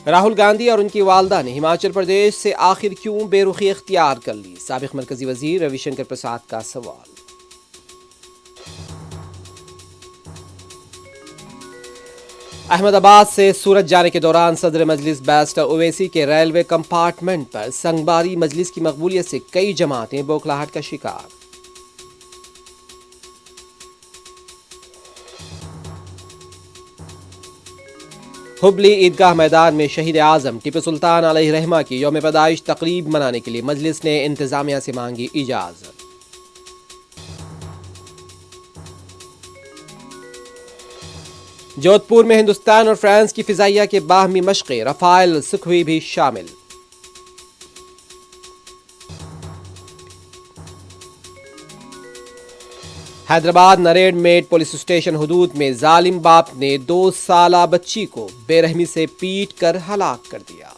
राहुल गांधी और उनकी वालदा ने हिमाचल प्रदेश से आखिर क्यों बेरुखी इख्तियार कर ली? साबिक मरकजी वजीर रविशंकर प्रसाद का सवाल। अहमदाबाद से सूरत जाने के दौरान सदर मजलिस बैरिस्टर ओवैसी के रेलवे कंपार्टमेंट पर संगबारी मजलिस की मकबूलियत से कई जमातें बौखलाहट का शिकार। हुबली ईदगाह मैदान में शहीद आजम टीपू सुल्तान अलैहिर्रहमा की यौम पैदाइश तकरीब मनाने के लिए मजलिस ने इंतजामिया से मांगी इजाजत। जोधपुर में हिंदुस्तान और फ्रांस की फिजाइया के बाहमी मशक़े, रफाल सुखवी भी शामिल। हैदराबाद नरेड मेट पुलिस स्टेशन हुदूद में जालिम बाप ने 2 साला बच्ची को बेरहमी से पीट कर हलाक कर दिया।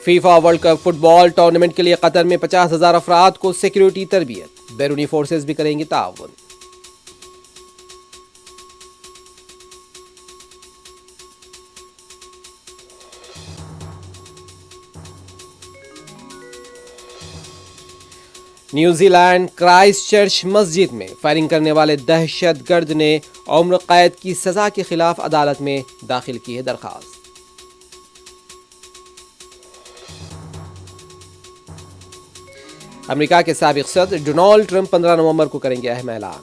FIFA world cup football tournament के लिए कतर में 50,000 अफराद को सिक्योरिटी तरबियत, बैरूनी फोर्सेस भी करेंगी ताउन। न्यूजीलैंड क्राइस्टचर्च मस्जिद में फायरिंग करने वाले दहशतगर्द ने उम्र कैद की सजा के खिलाफ अदालत में दाखिल की है दरखास्त। अमेरिका के साबिक सदर डोनाल्ड ट्रंप 15 नवंबर को करेंगे अहम ऐलान।